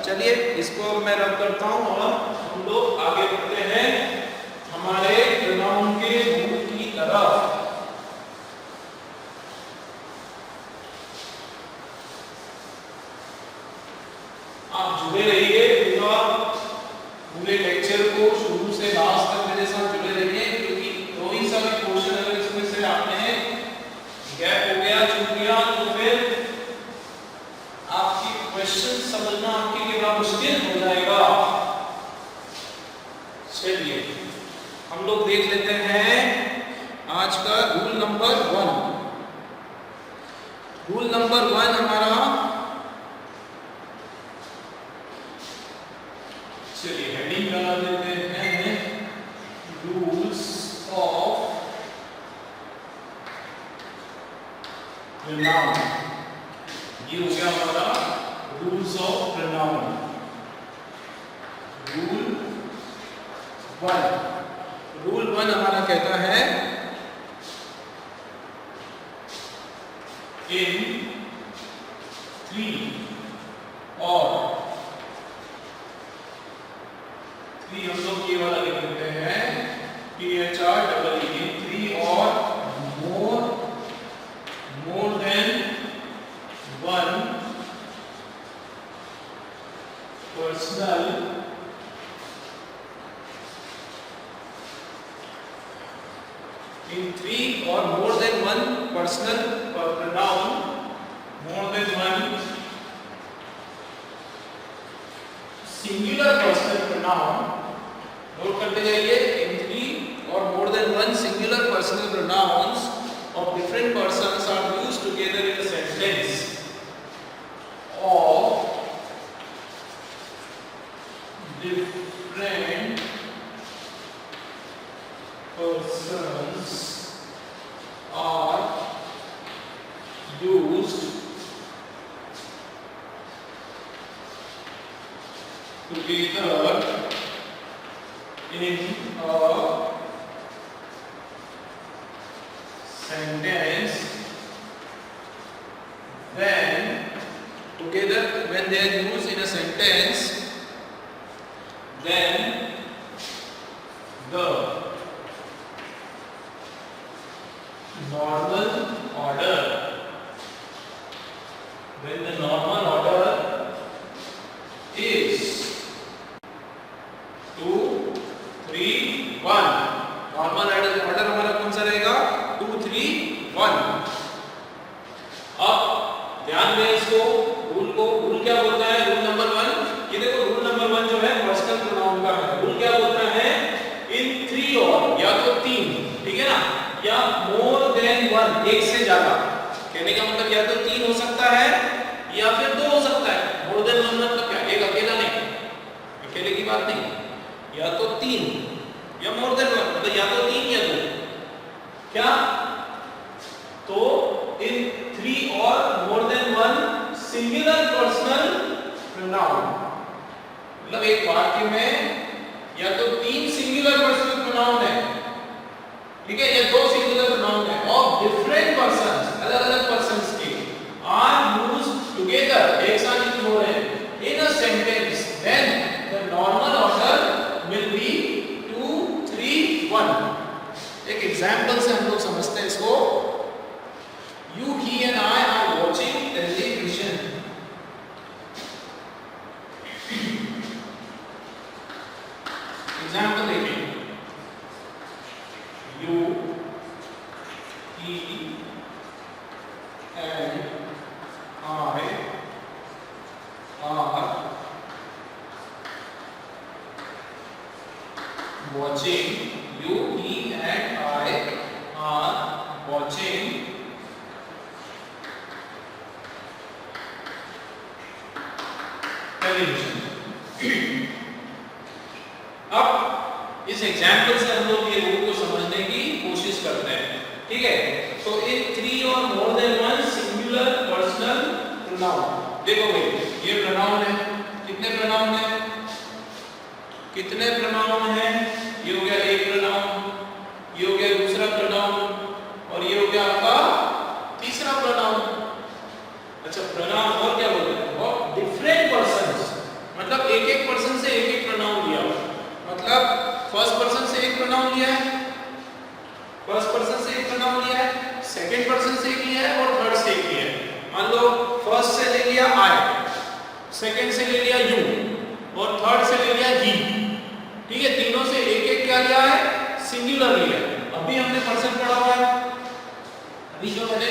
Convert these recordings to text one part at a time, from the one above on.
चलिए इसको मैं रब करता हूं और हम लोग आगे बढ़ते हैं हमारे प्रोनाउन के रूप की तरफ। आप जुड़े रहिए पूरे लेक्चर को शुरू से लास्ट तक मेरे साथ जुड़े रहिए, क्योंकि दो ही सारे क्वेश्चन अगर इसमें से आपने गैप हो गया छूट गया तो फिर आपकी क्वेश्चन समझना आपके लिए बड़ा मुश्किल हो जाएगा। चलिए हम लोग देख लेते हैं आज का रूल नंबर 1। रूल नंबर 1 हमारा, चलिए हेडिंग बना देते हैं रूल्स ऑफ प्रोनाउन। ये हो गया हमारा रूल्स ऑफ प्रोनाउन। रूल 1 हमारा कहता है इन 3 और 3 हम लोग ये वाला लिख लेते हैं PHR इन 3 और मोर than 1 personal in 3 or more than 1 personal pronoun, more than 1 singular personal pronoun, note करते जाइए। in 3 or more than 1 singular personal pronouns of different persons are used together in a sentence of different persons are used together in a sentence when they are used in a sentence, then the normal order, when the normal order is 2 3 1, normal order हमारा कौन सा रहेगा 2 3 1। अब ध्यान दें इसको, rule क्या बोलता है? रूल नंबर 1, ये देखो रूल नंबर 1 जो है पर्सनल प्रोनाउन का है। रूल क्या बोलता है? इन 3 और या तो 3, ठीक है ना, या मोर देन 1, एक से ज्यादा। कहने का मतलब या तो 3 हो सकता है या फिर 2 हो सकता है। मोर देन 1 मतलब क्या? एक अकेला नहीं, अकेले की बात नहीं, या तो 3 या मोर देन 1 मतलब या तो 3 या 2। क्या? तो इन 3 और मोर देन 1 सिंगुलर पर्सनल प्रोनाउन, मतलब एक वाक्य में या तो 3 सिंगुलर पर्सनल प्रोनाउन है, ठीक है, या 2 सिंगुलर प्रोनाउन है ऑफ डिफरेंट पर्सन्स, अलग-अलग पर्सन्स के, आर यूज्ड टुगेदर, एक साथ यूज हो रहे हैं in a sentence, then the normal order will be 2 3 1। एक एग्जांपल से हम लोग समझते हैं इसको। You, he and I are watching television. Example देखिए, you, he and I are watching, you, he and I are watching television। अब इस एग्जांपल से हम लोग ये रूल को समझने की कोशिश करते हैं, ठीक है। तो इन 3 और मोर देन 1 सिंगुलर पर्सनल प्रोनाउन, देखो भाई ये प्रोनाउन है, कितने प्रोनाउन है? कितने प्रोनाउन है? ये हो गया एक प्रोनाउन, ये हो गया दूसरा प्रोनाउन, और ये हो गया आपका तीसरा प्रोनाउन। अच्छा, प्रोनाउन और क्या बोलते हैं? और डिफरेंट पर्सन्स, मतलब एक एक पर्सन से एक एक प्रोनाउन लिया हुआ। मतलब फर्स्ट पर्सन से एक प्रोनाउन लिया है, फर्स्ट पर्सन से एक प्रोनाउन लिया है, सेकंड पर्सन से एक लिया है और थर्ड से एक लिया है। मान लो फर्स्ट से ले लिया आई, सेकंड से ले लिया यू और थर्ड से ले लिया ही। ठीक है, तीनों से एक एक क्या लिया है, सिंगुलर लिया है। अभी हमने पर्सन पढ़ा हुआ है, अभी जो मैंने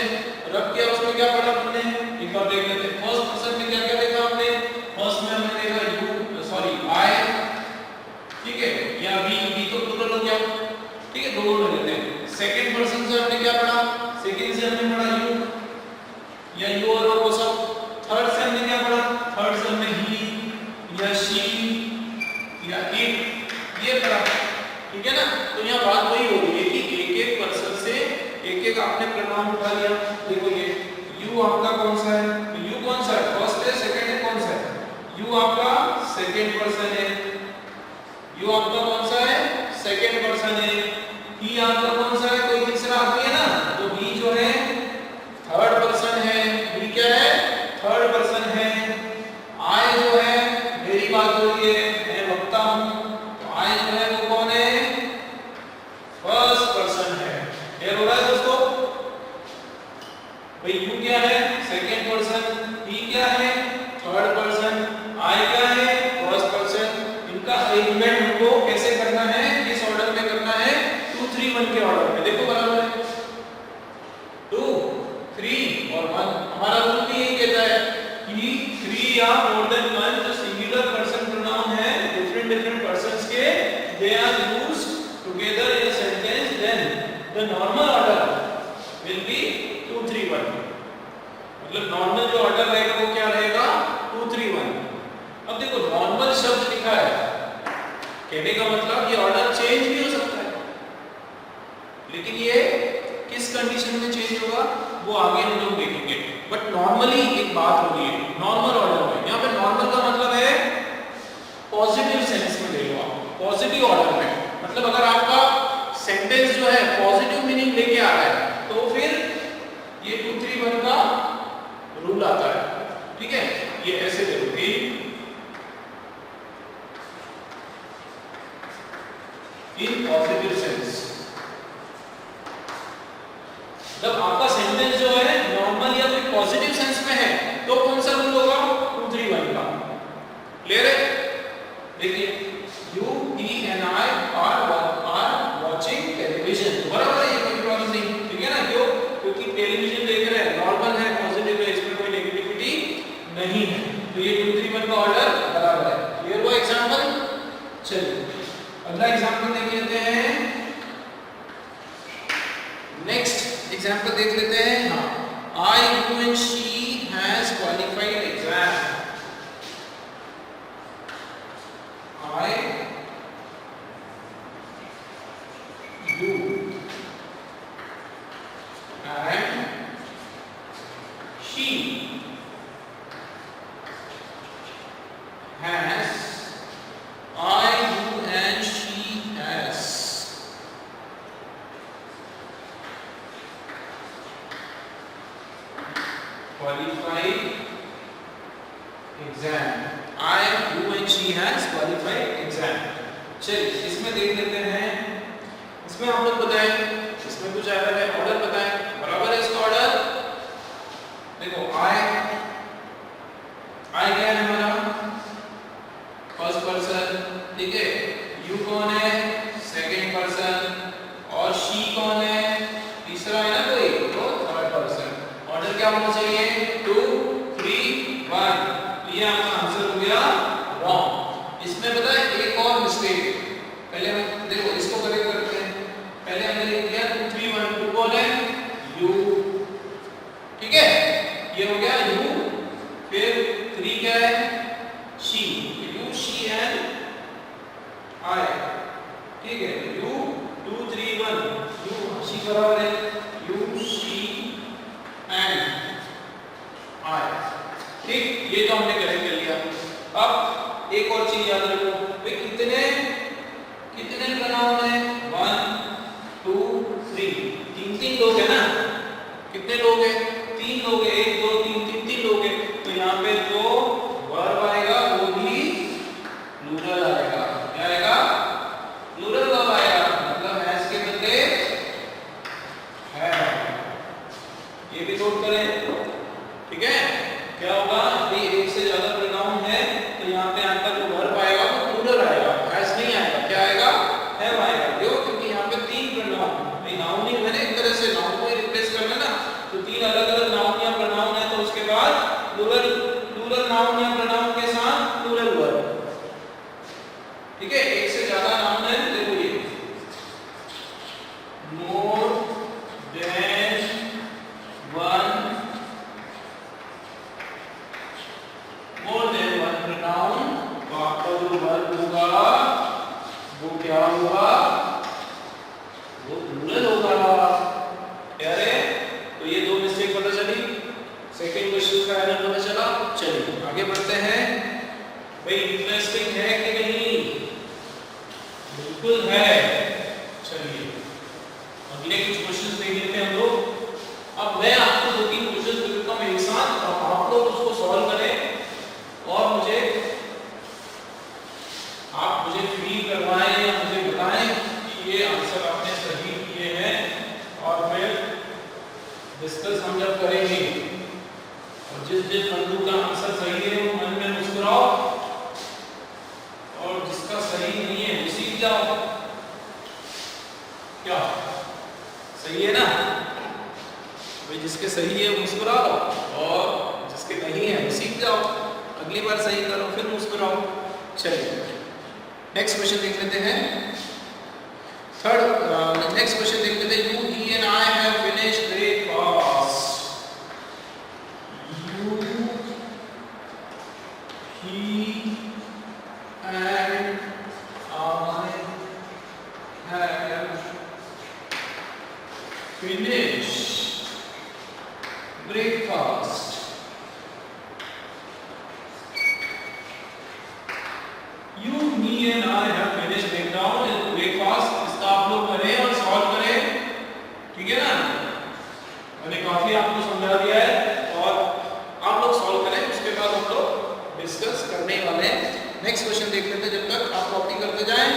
रब किया उसमें क्या पढ़ा हमने, एक बार देख लेते हैं। फर्स्ट पर्सन में क्या क्या देखा हमने, फर्स्ट में हमने देखा यू सॉरी आई, ठीक है, या वी तो प्लूरल हो गया, ठीक है, दोनों ले लेते हैं। सेकंड पर्सन से हमने क्या पढ़ा, सेकंड से हमने पढ़ा यू या यू और वो सब। थर्ड से हमने क्या पढ़ा, थर्ड से हमने ही या शी या इट, ये पढ़ा, ठीक है ना। तो यहाँ बात वही हो रही है कि एक एक पर्सन से एक एक आपने प्रोनाउन उठा लिया। देखो ये यू आपका कौन सा है, यू कौन सा है, फर्स्ट है सेकंड है, कौन सा है, यू आपका सेकंड पर्सन है, यू आपका कौन सा है, सेकंड पर्सन है। ही आपका कौन सा है, कोई तीसरा आदमी है ना, तो ही जो है थर्ड पर्सन है, ही क्या है, थर्ड पर्सन है। आई जो है, मेरी बात हो रही है, मैं वक्ता हूं, तो आई जो है वो कौन है, फर्स्ट पर्सन है। क्लियर हो रहा है दोस्तों? भाई यू क्या है, सेकंड पर्सन, ही क्या है, थर्ड पर्सन, आई क्या है, फर्स्ट पर्सन। इनका अरेंजमेंट हमको कैसे करना है, किस ऑर्डर में करना है, 2 3 1 के ऑर्डर में। देखो बराबर है 2 3 और 1। हमारा रूल भी यही कहता है कि 3 या मोर देन 1 जो सिंगुलर पर्सन प्रोनाउन है डिफरेंट डिफरेंट पर्संस के, they are used together in a sentence, then the normal order will be 2 3 1। मतलब नॉर्मल जो ऑर्डर रहेगा वो क्या रहेगा, 2 3 1। अब देखो नॉर्मल शब्द लिखा है, कहने का मतलब ये ऑर्डर चेंज भी हो सकता है, लेकिन ये किस कंडीशन में चेंज होगा वो आगे हम लोग देखेंगे। बट नॉर्मली एक बात हो रही है नॉर्मल ऑर्डर में। यहाँ पे नॉर्मल का मतलब है पॉजिटिव सेंस में ले लो आप, पॉजिटिव ऑर्डर में। मतलब अगर आपका सेंटेंस जो है पॉजिटिव मीनिंग लेके आ रहा है तो फिर ये 2 3 1 का रूल आता है, ठीक है। ये ऐसे देखोगे इन पॉजिटिव सेंस। जब आपका सेंटेंस जो है नॉर्मल या फिर पॉजिटिव सेंस में है तो कौन सा रूल होगा, 2 3 1 का। क्लियर है? देखिए you he and I R watching television, बराबर है, ये कोई प्रॉब्लम नहीं, ठीक है ना। क्यों? क्योंकि टेलीविजन देख रहे हैं, नॉर्मल है, पॉजिटिव है, इसमें कोई नेगेटिविटी नहीं है, तो ये 2 3 1 का ऑर्डर बराबर है। क्लियर हुआ एग्जांपल? चलिए अगला एग्जांपल देख लेते हैं, नेक्स्ट एग्जांपल देख लेते हैं। हाँ, I you and she has qualified exam. I you and she has, I, you and she has qualified exam। I, you and she has qualified exam। चलिए इसमें देख लेते हैं, इसमें आप लोग बताएं, इसमें कुछ अलग है, ऑर्डर बताएं, बराबर है इसका ऑर्डर। देखो I क्या है हमारा, फर्स्ट पर्सन, ठीक है, यू कौन है, सेकंड पर्सन, और शी कौन है, तीसरा है ना कोई, तो थर्ड पर्सन। ऑर्डर क्या होना चाहिए, 2 3 1। ये आपका आंसर हो गया रॉन्ग। इसमें पता है एक और मिस्टेक, पहले हम देखो इसको करेक्ट करते हैं। पहले हमने लिख दिया 2 3 1, 2 कौन है, यू, ठीक है, ये हो गया यू, फिर 3 क्या है, शी, she and I, ठीक है, you 2 3 1, you she बराबर है you she and I, ठीक। ये तो हमने करेक्ट कर लिया। अब एक और चीज याद रखो, भाई कितने प्रोनाउन है, 1 2 3, 3 लोग है ना, कितने लोग हैं, 3 लोग हैं, 1 2 3 3 लोग हैं। तो यहाँ पे जो वर्ब आएगा वो भी ये भी नोट करें, ठीक है। क्या होगा, यदि एक से ज्यादा प्रोनाउन है तो यहाँ पे आंसर जो वर्ब आएगा वो प्लूरल आएगा, हैज नहीं आएगा, क्या आएगा, हैव आएगा। क्यों? क्योंकि यहाँ पे तीन प्रोनाउन, भाई नाउन ही मैंने एक तरह से नाउन को रिप्लेस करना ना, तो तीन अलग अलग नाउन या प्रोनाउन है, तो उसके बाद प्लूरल नाउन या प्रोनाउन के साथ प्लूरल वर्ब, ठीक है। एक से ज्यादा नाउन है, देखो ये more than one, more than one pronoun, तो आपका जो वर्ब होगा वो क्या होगा, वो प्लूरल होगा। क्या रे, तो ये दो मिस्टेक पता चली, सेकंड क्वेश्चन का एरर पता चला। चलिए आगे बढ़ते हैं। भाई इंटरेस्टिंग है कि नहीं, बिल्कुल है। चलिए अगले कुछ क्वेश्चंस देख लेते हैं हम लोग। अब मैं आपको दो तीन क्वेश्चंस देता हूं एक साथ, और आप लोग उसको सॉल्व करें और आप मुझे फील करवाएं या मुझे बताएं कि ये आंसर आपने सही किए हैं, और फिर डिस्कस हम जब करेंगे, और जिस बंधु का आंसर सही है वो मन में मुस्कुराओ, और जिसका सही नहीं है वो सीख जाओ। क्या सही है ना भाई, जिसके सही है मुस्कुराओ, और जिसके नहीं है वो सीख जाओ, अगली बार सही करो फिर मुस्कुराओ। चलिए नेक्स्ट क्वेश्चन देख लेते हैं। नेक्स्ट क्वेश्चन देख लेते हैं। You, he and I have finished breakfast. You, he and I have finished breakfast. You, me and I have finished breakfast। इसका आप लोग करें और सॉल्व करें, ठीक है ना। मैंने काफी आपको समझा दिया है, और आप लोग सॉल्व करें, उसके बाद हम लोग डिस्कस करने वाले हैं। नेक्स्ट क्वेश्चन देख लेते हैं, जब तक आप कॉपी करते जाएं।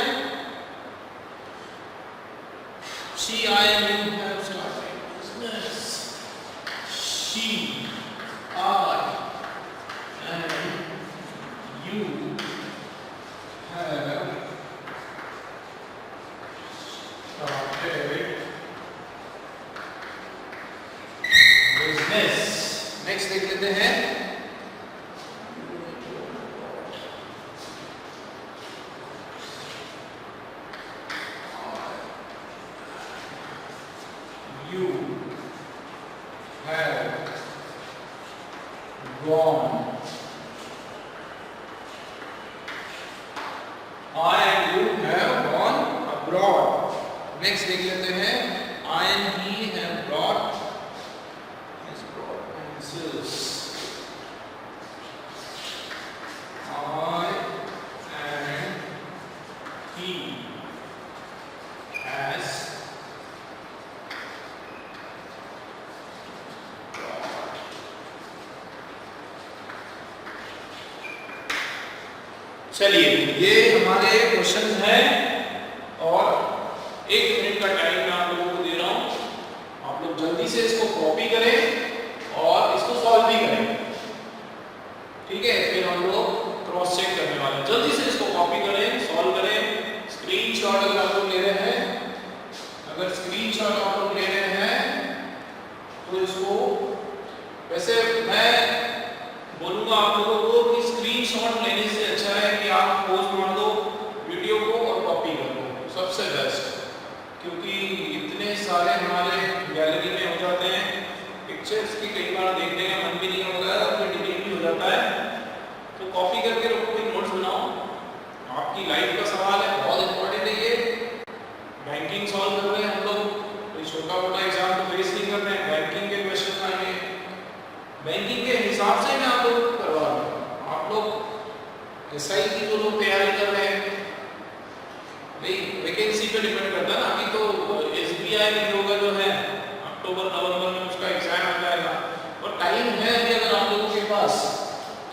She, I and you have started business। She, I and you have started business। Next देख लेते हैं। You have gone। I and you have gone abroad। Next देख लेते हैं। I and he have brought pencils। I and he has चलिए ये हमारे question हैं, और 1 मिनट का टाइम मैं आप लोगों को दे रहा हूं। आप लोग जल्दी से इसको कॉपी करें और इसको सॉल्व भी करें, ठीक है। फिर हम लोग क्रॉस चेक करने वाले हैं। जल्दी से इसको कॉपी करें, सॉल्व करें। स्क्रीनशॉट अगर आप लोग ले रहे हैं, अगर स्क्रीनशॉट आप लोग ले रहे हैं तो इसको, वैसे मैं बोलूंगा आप लोगों को कि स्क्रीनशॉट लेने से अच्छा है कि आप पोस्ट मार दो वीडियो को और कॉपी कर दो, सबसे बेस्ट। क्योंकि इतने सारे हमारे गैलरी में हो जाते हैं पिक्चर्स की, कई बार देखने का मन भी नहीं होता है और फिर डिलीट भी हो जाता है। तो कॉपी करके रखो, कोई नोट्स बनाओ, आपकी लाइफ का सवाल है, बहुत इंपॉर्टेंट है ये। बैंकिंग सॉल्व कर रहे हैं हम लोग, कोई छोटा मोटा एग्जाम तो फेस नहीं कर रहे हैं, बैंकिंग के क्वेश्चन आएंगे, बैंकिंग के हिसाब से मैं आप लोग करवा रहा हूँ। आप लोग एसआई की जो लोग तैयारी कर रहे हैं, भाई वैकेंसी पे डिपेंड करता है ना। अभी तो एसबीआई में लोग जो है अक्टूबर नवंबर में उसका एग्जाम आ जाएगा, और टाइम है अभी अगर आप लोगों के पास,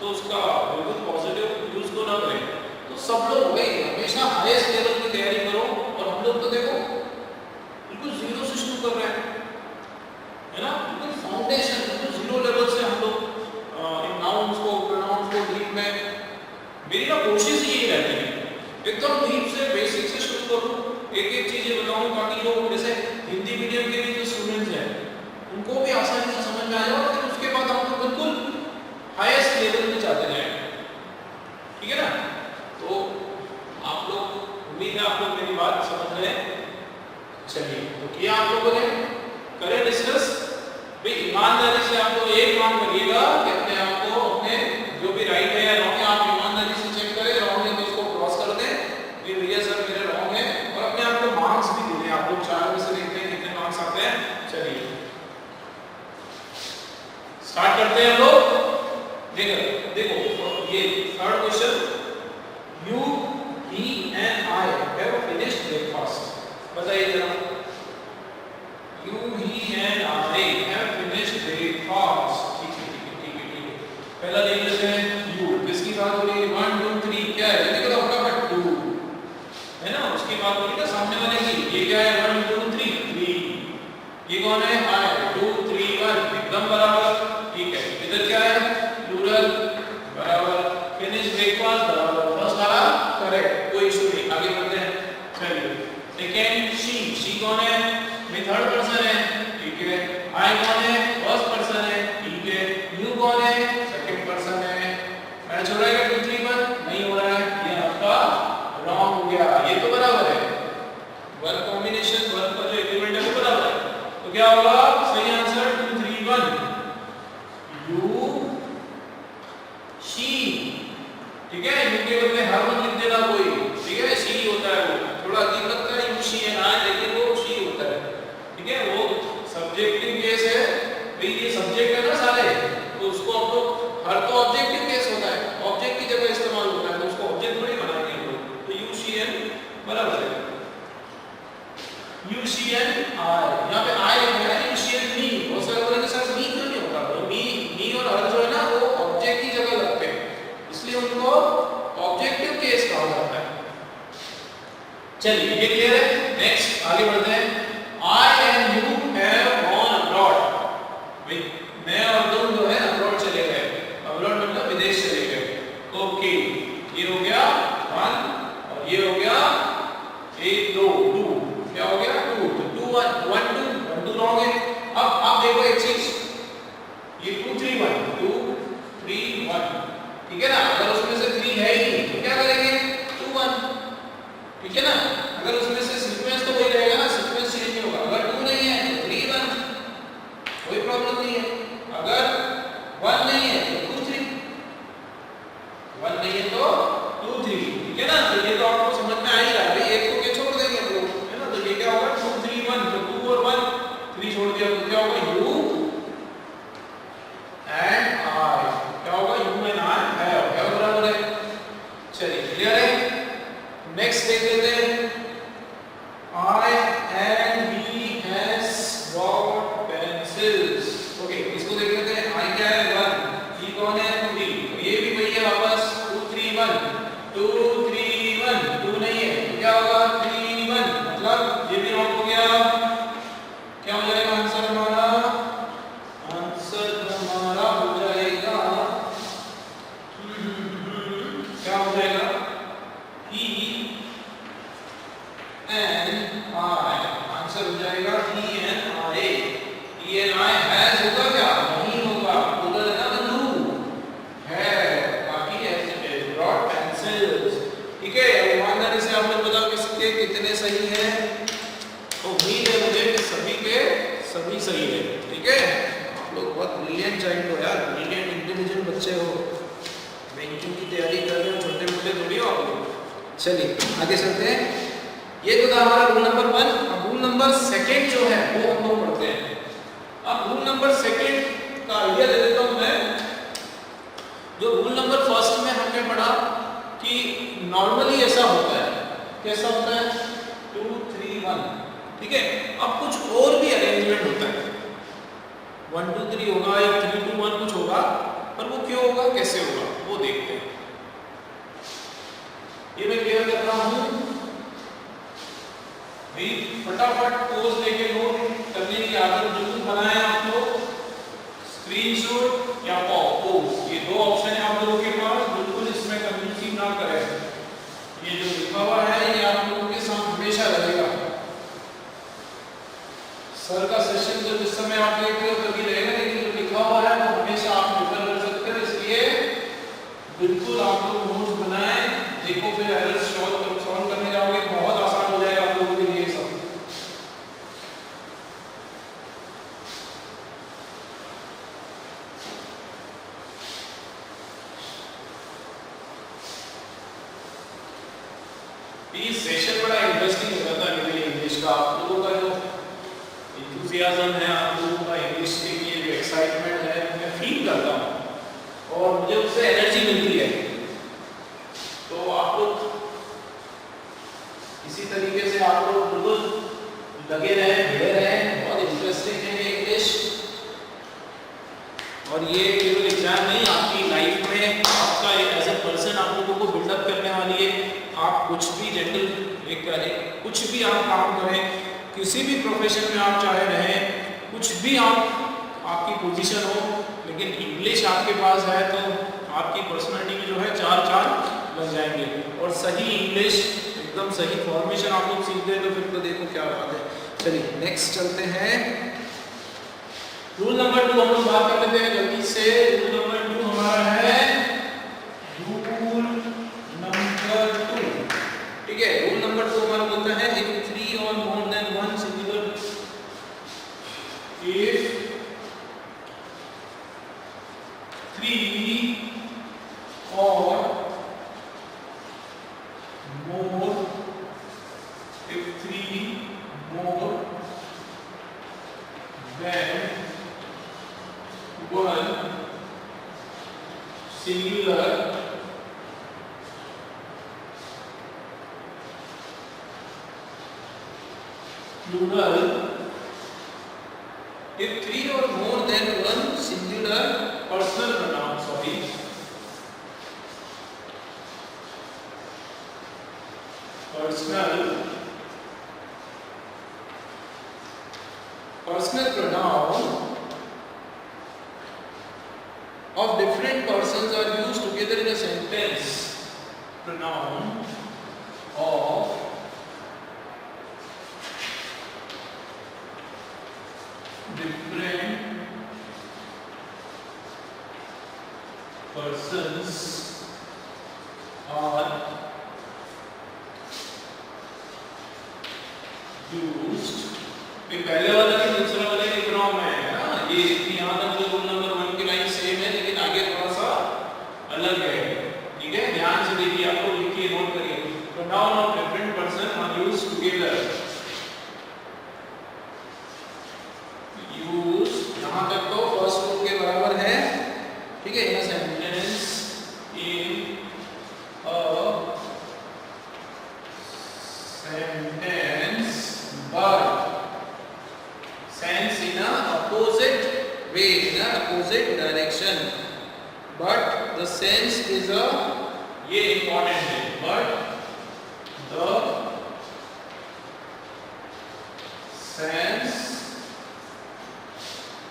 तो उसका बिल्कुल पॉजिटिव यूज को ना करें। तो सब लोग भाई हमेशा हाईएस्ट लेवल की तैयारी करो, और हम लोग तो देखो बिल्कुल जीरो से शुरू कर रहे हैं, है ना, बिल्कुल फाउंडेशन तो जीरो लेवल से हम लोग इन नाउन्स को प्रोनाउंस को डीप में, मेरी ना कोशिश यही रहती है एकदम डीप से बेसिक से शुरू करूं, एक एक चीजें बताऊं ताकि जो जैसे हिंदी मीडियम के भी जो स्टूडेंट्स हैं उनको भी आसानी से समझ में आ जाए और फिर उसके बाद हम लोग बिल्कुल हाईएस्ट लेवल पे जाते जाएं, ठीक है ना। तो आप लोग, उम्मीद है आप लोग मेरी बात समझ रहे हैं। चलिए तो किया आप लोगों ने, करें डिस्कस भाई। ईमानदारी से आप लोग एक काम करिएगा कि अपने आप को अपने जो भी राइट है या रॉन्ग है आप ईमानदारी से चेक करें, रॉन्ग है तो उसको क्रॉस कर दें, ये भैया सर मेरे रॉन्ग है, और अपने आप को मार्क्स भी दे दें। आप लोग 4 में से देखते हैं कितने मार्क्स आते हैं। चलिए स्टार्ट करते हैं हम लोग। देखो ये third question, you he and I have finished breakfast. बताइए जरा, you he and I have finished breakfast. ठीक है। पहला देख लेते हैं यू, किसकी बात हो रही है? 1 2 3 क्या है? देखो तो फटाफट 2 है ना, उसकी बात हो रही है सामने वाले की। ये क्या है? 1 2 3 3। ये कौन है? आई। 2 3 1 एकदम बराबर। ठीक है, इधर क्या है? प्लूरल बराबर, फिनिश ब्रेकफास्ट बराबर, फर्स्ट वाला करेक्ट, कोई इशू नहीं। आगे बढ़ते हैं। चलिए सेकंड शी कौन है? मैं थर्ड पर्सन है, ठीक है। आई कौन है? फर्स्ट पर्सन है, ठीक है। यू कौन है? सेकंड पर्सन है। मैच हो रहा है 2 3 1? नहीं हो रहा है, ये आपका रॉन्ग हो गया। ये तो बराबर है, वर्ब कॉम्बिनेशन वर्ब का जो एग्रीमेंट है वो बराबर है, तो क्या होगा सही आंसर? 2 3 1 you she. ठीक है, यू के बदले हर वन लिख देना कोई, ठीक है। शी होता है, वो थोड़ा अजीब लगता है यू शी है ना, लेकिन वो शी होता है, ठीक है। वो सब्जेक्टिव केस है भाई, ये सब्जेक्ट है ना सारे, तो उसको हम लोग, हर तो ऑब्जेक्टिव केस होता है, ऑब्जेक्ट की जगह इस्तेमाल होता है, तो उसको ऑब्जेक्ट थोड़ी बनाएंगे हम लोग। तो यू शी एंड बराबर है, यू शी एंड आई। यहाँ पे आई है, यू शी एंड मी। बहुत सारे बोलेंगे सर मी क्यों नहीं होता? मी और हर जो है ना वो ऑब्जेक्ट की जगह लगते हैं, इसलिए उनको ऑब्जेक्टिव केस कहा जाता है। चलिए ये क्लियर है। नेक्स्ट आगे बढ़ते हैं। I and you have gone abroad. भाई मैं और तुम जो है अब्रॉड चले गए, अब्रॉड मतलब विदेश चले गए। ओके, ये हो गया 1 और ये हो गया 1 2 2, क्या हो गया 2, तो 2 1 1 2 रॉन्ग है। अब आप देखो एक चीज, ये 2 3 1 2 3 1, ठीक है ना। अगर उसमें से 3 है ही नहीं तो क्या करेंगे? 2 1, ठीक है ना। अगर उसमें से सीक्वेंस तो वही रहेगा ना, सीक्वेंस चेंज नहीं होगा। अगर 2 नहीं है तो 3 1, कोई प्रॉब्लम नहीं है। अगर 1 नहीं है तो 2 3, 1 नहीं है तो 2 3, ठीक है ना। तो ये तो आपको समझ में आ ही रहा है, एक को के छोड़ देंगे हम लोग, है ना। तो ये क्या होगा 2 3 1, तो 2 और 1 3 छोड़ दिया तो क्या होगा? You and I. क्या होगा? यू एंड आई हैव बराबर है। चलिए क्लियर है। नेक्स्ट देख लेते हैं। I and he has brought pencils. Okay, इसको देख लेते हैं। I क्या है? 1, he कौन है? 3, तो ये भी वही है वापस 2 3 1 2 3 1, 2 नहीं है तो क्या होगा? 3 1, मतलब ये भी रॉन्ग हो गया। क्या हो जाएगा आंसर हमारा? आंसर हमारा हो जाएगा क्या हो जाएगा? he and I। आंसर हो जाएगा he and I। he and I has होगा क्या? नहीं होगा, उधर है ना do है, बाकी है brought pencils। ठीक है, ईमानदारी से आप लोग बताओ किसके कितने सही हैं। उम्मीद है मुझे कि सभी के सभी सही है, ठीक है। आप लोग बहुत ब्रिलियंट चाइल्ड हो यार, ब्रिलियंट इंटेलिजेंट बच्चे हो, बैंकिंग की तैयारी कर रहे हो, छोटे मोटे थोड़ी हो आप लोग। चलिए आगे चलते हैं। ये तो था हमारा रूल नंबर 1। अब रूल नंबर 2 जो है वो हम लोग पढ़ते हैं। अब रूल नंबर 2 का आइडिया दे देता हूं मैं। जो रूल नंबर 1 में हमने पढ़ा कि नॉर्मली ऐसा होता है, कैसा होता है? 2 3 1, ठीक है। अब कुछ और भी अरेंजमेंट होता है, 1 2 3 होगा या 3 2 1 कुछ होगा, पर वो क्यों होगा, कैसे होगा, वो देखते हैं। ये मैं क्लियर कर रहा हूं भाई, फटाफट पोज लेके नोट करने की आदत जरूर बनाएं आप लोग। स्क्रीनशॉट या पोस्ट, ये दो ऑप्शन है आप लोगों के पास। बिल्कुल इसमें कंफ्यूजिंग ना करें, ये जो लिखा हुआ है ये आप लोगों के साथ हमेशा रहेगा। सर का सेशन जो जिस समय आप देख रहे हो तभी रहेगा, लेकिन जो लिखा हुआ है वो हमेशा आप रिफर कर सकते हो। इसलिए बिल्कुल आप लोग नोट्स बनाएं, देखो फिर एरर्स सॉल्व करने जाओगे बहुत आसान हो जाएगा आप लोगों के लिए सब। ये सेशन बड़ा इंटरेस्टिंग हो जाता है मेरे लिए इंग्लिश का। आप लोगों का जो एंथुसियाज्म है, आप लोगों का इंग्लिश के लिए जो एक्साइटमेंट है मैं फील करता हूँ और मुझे उससे एनर्जी मिलती है। तो आप लोग इसी तरीके से आप लोग बिल्कुल लगे रहें, भिड़े रहें। बहुत इंटरेस्टिंग है ये इंग्लिश, और ये केवल एग्जाम नहीं, आपकी लाइफ में आपका एज ए पर्सन आप लोगों को बिल्डअप करने वाली है। आप कुछ भी जनरल कुछ भी आप काम करें, किसी भी प्रोफेशन में आप चाहे रहें, कुछ भी आपकी पोजीशन हो, लेकिन इंग्लिश आपके पास है तो आपकी पर्सनालिटी में जो है चार चांद लग जाएंगे। और सही इंग्लिश, एकदम सही फॉर्मेशन आप लोग सीख गए तो फिर तो देखो क्या बात है। चलिए नेक्स्ट चलते हैं। रूल नंबर 2 हम लोग बात कर लेते हैं जल्दी से। रूल नंबर 2 हमारा है ठीक है। रूल नंबर 2 हमारा बोलता है if 3 or more than one singular if 3 or more if 3 more than one singular plural if 3 or more than one singular personal pronoun personal pronoun of different persons are used together in a sentence. Pronoun of different persons are used। पहले वाला कि दूसरा वाला के pronoun में है ना, ये यहाँ तक जो रूल नंबर 1 की लाइन सेम है, लेकिन आगे थोड़ा सा अलग है। ठीक है, ध्यान से देखिए, आपको लिखिए, नोट करिए। Pronoun of different person are used together. Use यहाँ तक तो फर्स्ट रूल के बराबर है। ठीक है, in sentence in sentence but sense in a opposite way, in a opposite direction, but the sense is a, ये important है, but the sense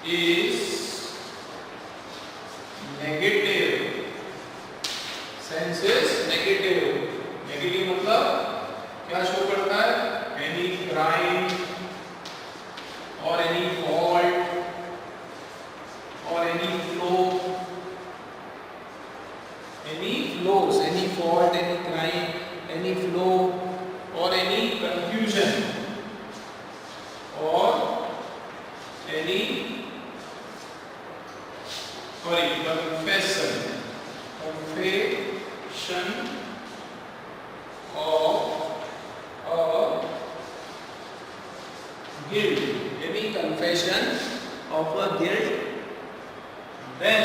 is negative। sense is negative। negative मतलब क्या show करता है? एनी क्राइम और any fault और any flow, any flows, any fault, any crime, any flow और any confusion और any confession of guilt, any confession of a guilt, then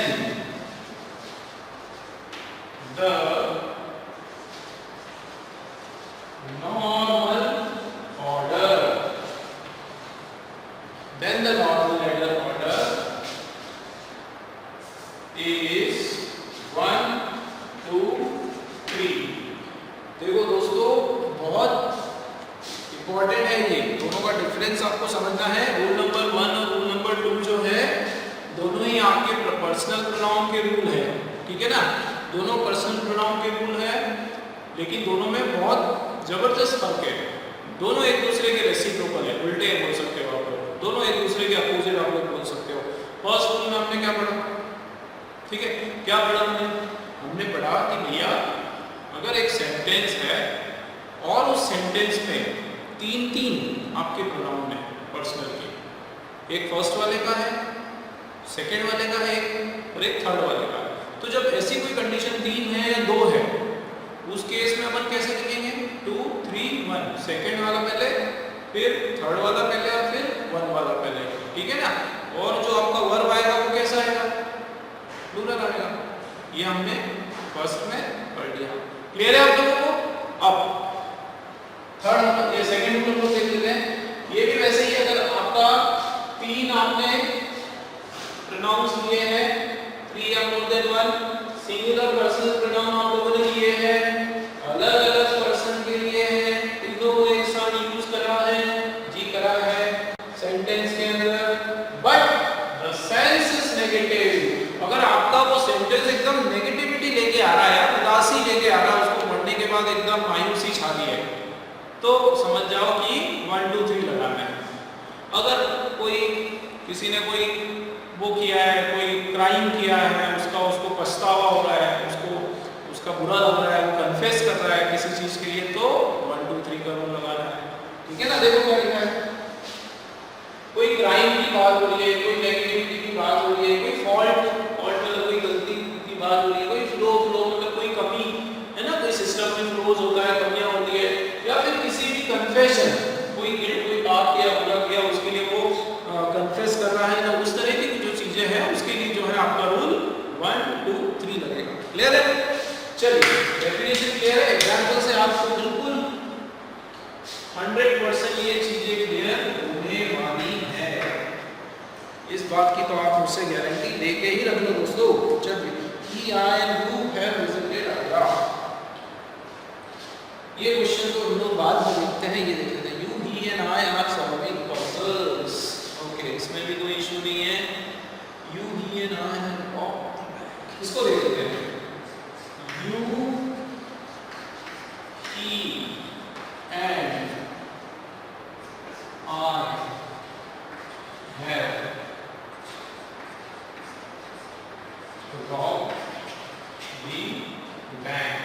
the normal order, then the normal letter order is 1, 2, 3। देखो दोस्तों, बहुत important है ये, दोनों का difference आपको समझना है। रूल नंबर 1 और रूल नंबर 2 जो है दोनों ही आपके पर्सनल प्रोनाउन के रूल है, ठीक है ना, दोनों पर्सनल प्रोनाउन के रूल है, लेकिन दोनों में बहुत जबरदस्त फर्क है। दोनों एक दूसरे के रेसिप्रोकल है, उल्टे बोल सकते हो आप लोग, दोनों एक दूसरे के अपोजिट आप लोग बोल सकते हो। फर्स्ट रूल में हमने क्या पढ़ा, ठीक है, क्या पढ़ा हमने पढ़ा कि भैया अगर एक सेंटेंस है और उस सेंटेंस में तीन तीन आपके प्रोनाउन है पर्सनल के, एक फर्स्ट वाले का है, सेकंड वाले का है और एक थर्ड वाले का। तो जब ऐसी कोई कंडीशन तीन है या दो है, उस केस में अपन कैसे लिखेंगे, 2 3 1, सेकंड वाला पहले, फिर थर्ड वाला पहले और फिर वन वाला पहले, ठीक है ना। और जो आपका वर्ब आएगा वो कैसा आएगा, प्लूरल आएगा। ये हमने फर्स्ट में पढ़ लिया, क्लियर है आप लोगों को। अब थर्ड ये सेकंड रूल को देख लेते हैं। ये भी वैसे ही, अगर आपका तीन आपने प्रोनाउंस लिए हैं, 3 या मोर देन 1, सिंगुलर पर्सनल प्रोनाउन आप लोगों ने लिए हैं, अलग अलग पर्सन के लिए हैं, तीनों को एक साथ यूज करा है, जी करा है सेंटेंस के अंदर, but the sense is negative. अगर आपका वो सेंटेंस एकदम नेगेटिविटी लेके आ रहा है, उदासी लेके आ रहा है, उसको पढ़ने के बाद एकदम मायूसी छा रही है, तो समझ जाओ कि 1 2 3 लगाना है। अगर कोई किसी ने कोई वो किया है, कोई क्राइम किया है, उसको पछतावा हो रहा है, उसका बुरा लग रहा है, वो कन्फेस कर रहा है किसी चीज के लिए, तो 1 2 3 का रूल लगाना है, ठीक है ना। देखो क्या लिखा है, कोई क्राइम की बात हो रही है, कोई नेगेटिविटी की बात हो रही है, कोई फॉल्ट मतलब कोई गलती की बात हो रही है, कोई फ्लो मतलब कोई कमी है ना, कोई सिस्टम में फ्लोज होता है, कमियां होती है, या फिर किसी भी कन्फेशन, कोई बात किया, बुरा किया, उसके लिए वो कन्फेस कर रहा है ना, उस तरह की जो चीजें हैं उसके लिए जो है आपका रूल 1 2 3 लगेगा। क्लियर है, चलिए डेफिनेशन क्लियर है, एग्जांपल से आपको बिल्कुल 100% ये चीजें क्लियर होने वाली है, इस बात की तो आप मुझसे गारंटी लेके ही रख लो दोस्तों। चलिए, he I and you have visited Agra, ये क्वेश्चन तो हम लोग बाद में देखते हैं, ये देख लेते हैं। You, he and I are solving puzzles, okay, इसमें भी कोई इशू नहीं है। You, he and I have, इसको देख लेते हैं। You, he and I have robbed the bank।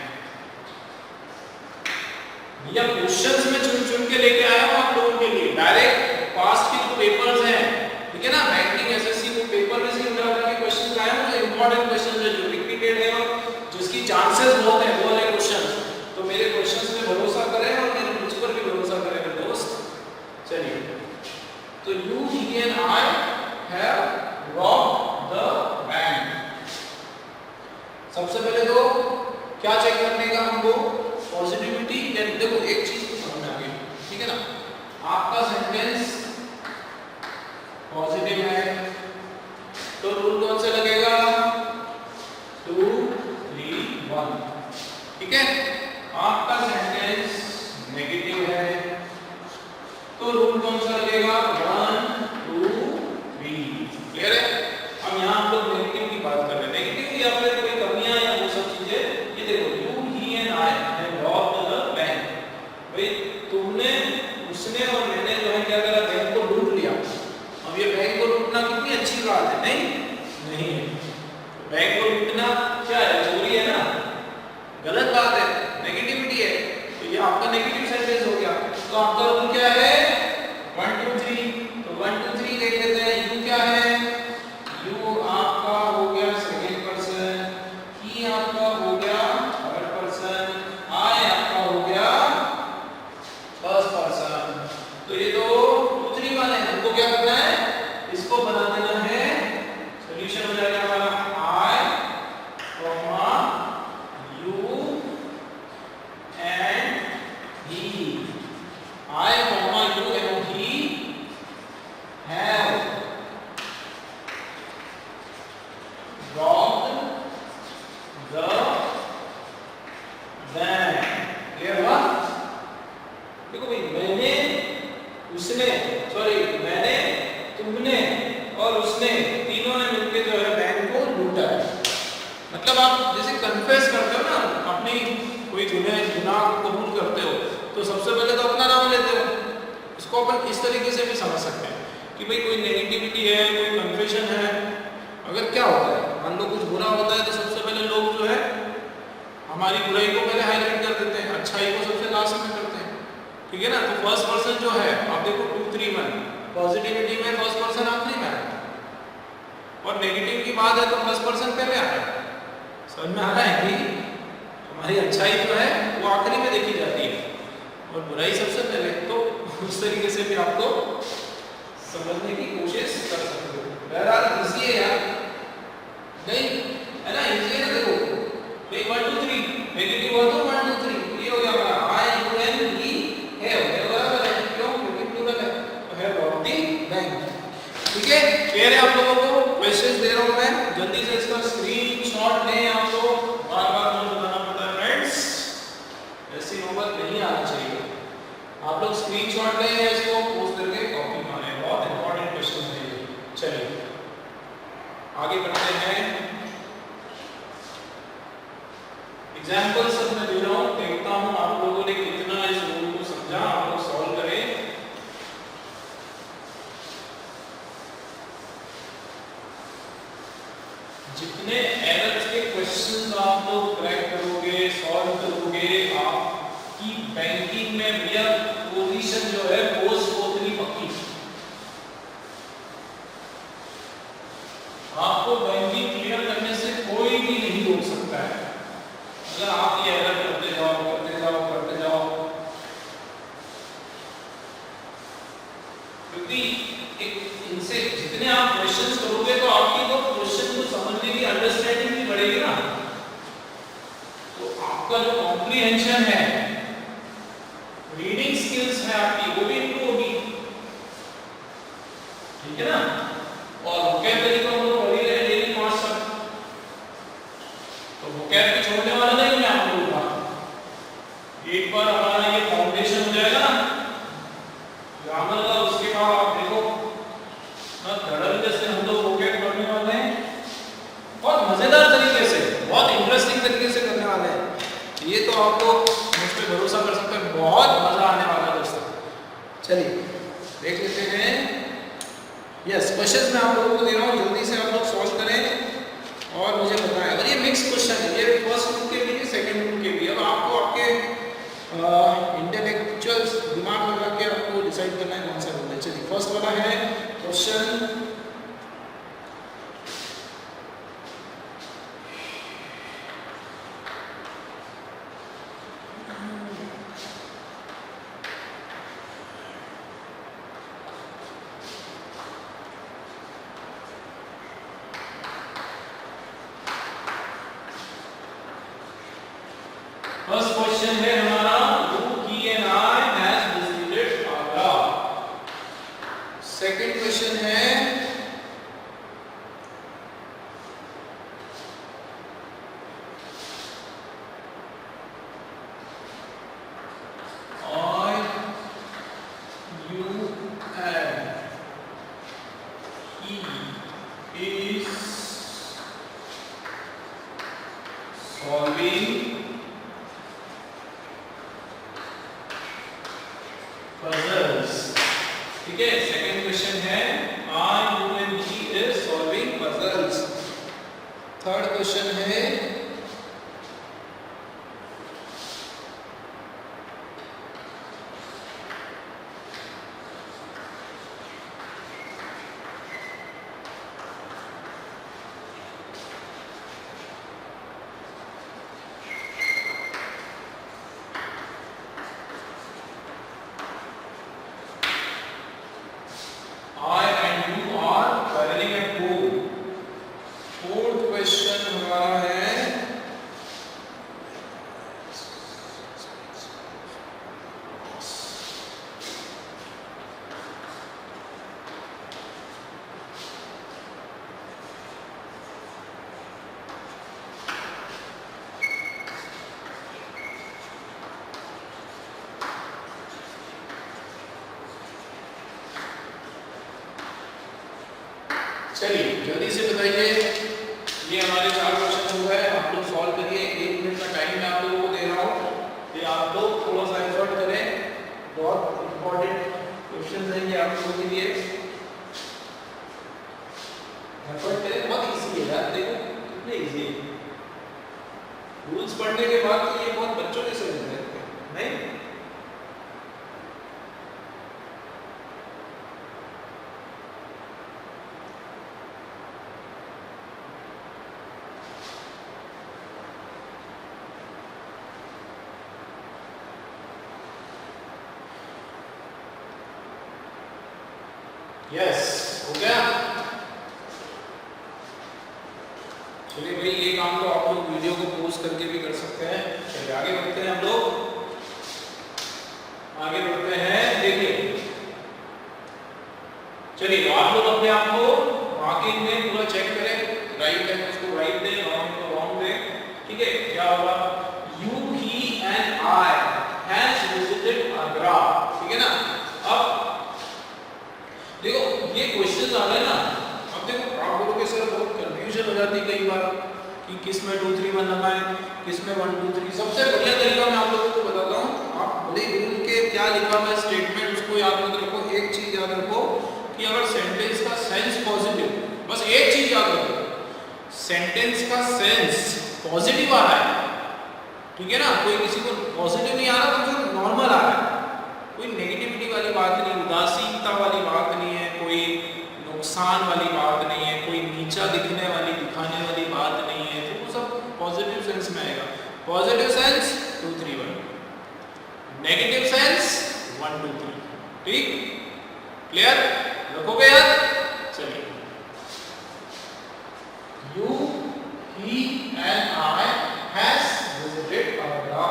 भैया क्वेश्चंस में चुन के लेके आया हूं आप लोगों के लिए, डायरेक्ट पास्ट के जो पेपर्स हैं, ठीक है ना, बैंकिंग एसएससी को पेपर में से उठा के क्वेश्चन लाया हूं, जो इंपॉर्टेंट क्वेश्चन है, जो रिपीटेड है और जिसकी चांसेस बहुत है, वो वाले क्वेश्चंस। तो मेरे क्वेश्चंस पे भरोसा करें और मेरे मुझ पर भी भरोसा करें मेरे दोस्त। चलिए, तो you, he and I have robbed the bank। सबसे पहले तो क्या चेक करने का हमको, पॉजिटिविटी। देखो एक चीज समझ में आ गई, ठीक है ना, आपका सेंटेंस पॉजिटिव है तो रूल कौन सा लगेगा, 2 3 1, ठीक है। आपका सेंटेंस नेगेटिव है तो रूल कौन सा लगेगा, 1 2 3। क्लियर है। अब यहाँ हम लोग नेगेटिव की बात कर रहे हैं, नेगेटिव या फिर कोई कमियां या वो सब चीजें। ये देखो, you, he and I have robbed the bank, भाई तुमने, उसने और मैंने जो है क्या करा, बैंक को लूट लिया। अब ये बैंक को लूटना कितनी अच्छी बात है, नहीं है। बैंक को लूटना क्या है, चोरी है ना, गलत बात है, नेगेटिविटी है, तो ये आपका नेगेटिव सेंटेंस हो गया। तो आपका रूल क्या है, 1 2 3, तो 1 2 3 देख लेते हैं। यू क्या है, यू आपका हो गया सेकंड पर्सन, ही आपका हो गया थर्ड पर्सन, आई आपका हो गया फर्स्ट पर्सन। तो ये दो 2 3 वाले हैं, हमको क्या करना है, इसको बना देना है, सॉल्यूशन हो जाएगा हमारा I, you and he। I मतलब आप जैसे कन्फेस करते हो ना, अपनी कोई गुनाह को कबूल करते हो, तो सबसे पहले तो अपना नाम लेते हो। इसको अपन इस तरीके से भी समझ सकते हैं कि भाई कोई नेगेटिविटी है, कोई कन्फेशन है, अगर क्या होता है, मान लो कुछ बुरा होता है तो सबसे पहले लोग जो है हमारी बुराई को पहले हाईलाइट कर देते हैं, अच्छाई को सबसे लास्ट में करते हैं, ठीक है ना। तो फर्स्ट पर्सन जो है, आप देखो 2 3 1, पॉजिटिविटी में फर्स्ट पर्सन आखिरी में है, और नेगेटिव की बात है तो फर्स्ट पर्सन पहले आ रहा है। समझ में आ रहा है कि हमारी अच्छाई जो है वो आखिरी में देखी जाती है और बुराई सबसे पहले। तो उस तरीके से भी आपको समझने की कोशिश कर सकते हो। बहरहाल इजी है यार, नहीं है ना, इजी है ना। देखो भाई 1 2 3 नेगेटिव हो तो 1 2 3 ये हो गया हमारा आई यू एन ई है, हो गया बराबर है, क्यों? क्योंकि प्लूरल है, तो है रॉब दी बैंक। ठीक है, क्लियर है आप लोगों को? क्वेश्चंस दे रहा हूं मैं, जल्दी से इसका स्क्रीनशॉट लें आप लोग, बार-बार मुझे बताना पड़ता है फ्रेंड्स, ऐसी नौबत नहीं आनी चाहिए। आप लोग स्क्रीनशॉट लें या इसको पोस्ट करके कॉपी मारें, बहुत इंपॉर्टेंट क्वेश्चन है ये। चलिए आगे बढ़ते हैं। एग्जांपल सब मैं दे रहा हूं, देखता हूं आप लोगों ने कितना इस रूल को समझा। आप लोग सॉल्व करें। जितने एरर्स के क्वेश्चंस आप लोग क्रैक करोगे, सॉल्व करोगे, आपकी बैंकिंग में भैया पोजीशन जो है पोस्ट उतनी पक्की। आपको बैंकिंग क्लियर करने से कोई भी नहीं रोक सकता है, अगर आप ये एरर करते जाओ करते जाओ करते जाओ। क्योंकि इनसे जितने आप क्वेश्चंस करोगे तो आपकी तो क्वेश्चन को समझने की अंडरस्टैंडिंग भी बढ़ेगी ना, तो आपका जो कॉम्प्रिहेंशन है, रीडिंग स्किल्स है आपकी, वो भी इंप्रूव होगी, ठीक है ना। और वोकैबुलरी को हम लोग पढ़ ही रहे डेली 5 तक, तो वोकैब भी छोड़ने वाला नहीं मैं आप लोगों का। एक बार हमारा ये फाउंडेशन हो जाएगा ना ग्रामर का, उसके बाद आप देखो ना धड़ल्ले से हम लोग वोकैब पढ़ने वाले हैं, बहुत मजेदार तरीके से, बहुत इंटरेस्टिंग तरीके से करने वाले हैं। ये तो आप लोग मुझ पे भरोसा कर सकते हैं, बहुत मजा आने वाला है दोस्तों। चलिए देख लेते हैं। यस, क्वेश्चंस मैं आप लोगों को दे रहा हूँ, जल्दी से आप लोग सॉल्व करें और मुझे बताएं। अगर ये मिक्स क्वेश्चन है, ये फर्स्ट रूल के भी सेकंड रूल के भी, अब आपको आपके इंटेलेक्चुअल दिमाग लगा के आपको डिसाइड करना है कौन सा रूल है। चलिए फर्स्ट वाला है क्वेश्चन है हमारा, who he and I has visited Agra। Second question है ठीक है। सेकंड क्वेश्चन है I, you and he is solving puzzles। Third question है I and you are traveling at home। Fourth question हमारा है चलिए जल्दी से बताइए। ये हमारे 4 क्वेश्चन हो गए। रूल्स पढ़ने के बाद तो ये बहुत बच्चों के समझ में नहीं। यस, हो गया। चलिए भाई, ये काम तो आप लोग वीडियो को पॉज करके भी कर सकते हैं। चलिए आगे बढ़ते हैं, हम लोग आगे बढ़ते हैं। देखिए चलिए, आप लोग अपने आप को मार्किंग में पूरा चेक करें, राइट है उसको राइट दें, रॉन्ग तो रॉन्ग दें। ठीक है, क्या होगा? You, he and I has visited Agra. ठीक है ना? अब देखो ये क्वेश्चंस आ रहे हैं ना, अब देखो आप बोलोगे सर बहुत कंफ्यूजन हो जाती है कई बार कि किस में 2 3 1 लगाएं, किस में 1 2 3। सबसे बढ़िया तरीका मैं आप लोगों को बताता हूँ। आप भले रूल के क्या लिखा हुआ है स्टेटमेंट उसको याद मत रखो, एक चीज याद रखो कि अगर सेंटेंस का सेंस पॉजिटिव, बस एक चीज याद रखो, सेंटेंस का सेंस पॉजिटिव आ रहा है, ठीक है ना? कोई किसी को पॉजिटिव नहीं आ रहा तो जो नॉर्मल आ रहा है, कोई नेगेटिविटी वाली बात नहीं, उदासीनता वाली बात नहीं है, कोई नुकसान वाली बात नहीं है, कोई नीचा दिखने वाली दिखाने वाली बात नहीं है, तो वो सब पॉजिटिव सेंस में आएगा। Positive sense 2 3 1, negative sense 1 2 3। ठीक, क्लियर? रखोगे याद? चलिए, you, he and I has visited Agra.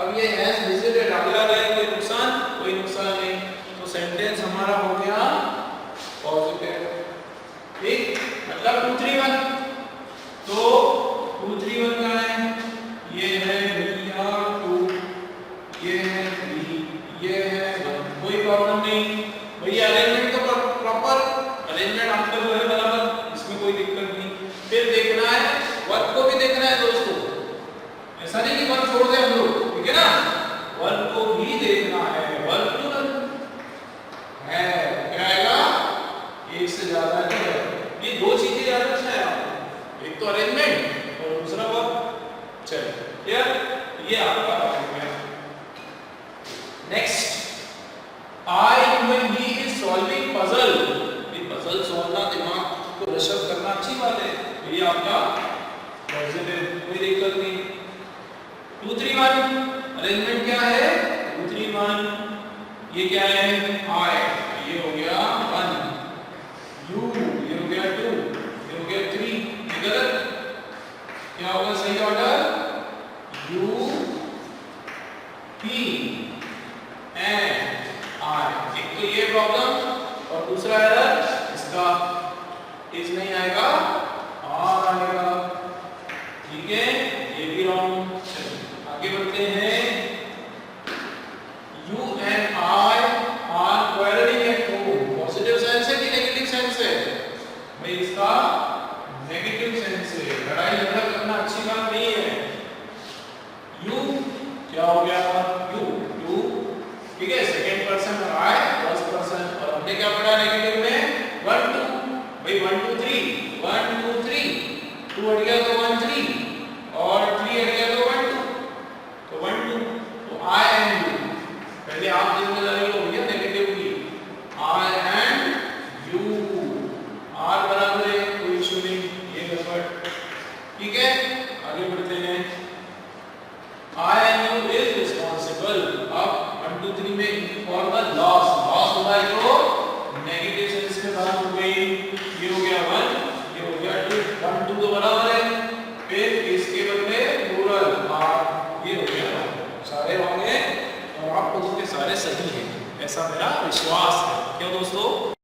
अब ये हैज विजिटेड आगरा गए, कोई नुकसान नहीं, तो सेंटेंस हमारा हो गया पॉजिटिव। ठीक, मतलब 2 3 1। तो 2 3 1 का है, ये है भैया 2, ये है 3, ये है 1, कोई प्रॉब्लम नहीं भैया। अरेंजमेंट तो प्रॉपर अरेंजमेंट आपका जो है बराबर, इसमें कोई दिक्कत नहीं। फिर देखना है वर्ब को भी देखना है दोस्तों, ऐसा नहीं कि वर्ब छोड़ दे हम लोग, ठीक है ना? वर्ब को भी देखना है। वर्ब प्लूरल है, क्या आएगा? एक से ज्यादा है। ये दो चीजें याद रखना है आपको, एक तो अरेंजमेंट और दूसरा वर्ब। चलिए क्लियर? ये आपका हो गया। Next, I when he is solving puzzle। ये पजल सॉल्व दिमाग को रशक करना अच्छी बात है, ये आपका पॉजिटिव, कोई दिक्कत नहीं। 2 3 1 अरेंजमेंट क्या है? 2 3 1, ये क्या है? I, ये हो गया 1, U, ये हो गया 2, ये हो गया 3। ये गलत, क्या होगा सही order? U, P and I। एक तो ये प्रॉब्लम और दूसरा एरर इसका इज नहीं आएगा, R आएगा। ठीक है, ये भी रॉन्ग। आगे बढ़ते हैं। You and I are quarreling at home। Positive sense है कि नेगेटिव सेंस है? भाई इसका नेगेटिव सेंस है, लड़ाई झगड़ा करना अच्छी बात नहीं है। You क्या हो गया? You, you, ठीक है, सेकंड पर्सन और I फर्स्ट पर्सन। और हमने क्या पढ़ा नेगेटिव में? 1 2। भाई 1 2 3, 1 2 3, 2 हट गया तो 1 3 और 3 हट गया तो 1 2, तो 1 2। तो I and you, पहले आप जिम्मेदारी लो भैया नेगेटिव की। I and you, R बराबर है, कोई इशू नहीं, ये गड़बड़। ठीक है, आगे बढ़ते हैं। I and you is responsible। अब 1 2 3 में for the loss हुआ है जो नेगेटिव सेंस में बात हो गई। ये हो गया 1, ये हो गया 2, 1 2 तो बराबर है, फिर इसके बदले प्लूरल R, ये हो गया 1। सारे होंगे और आप लोगों के सारे सही हैं, ऐसा मेरा विश्वास है। क्यों दोस्तों?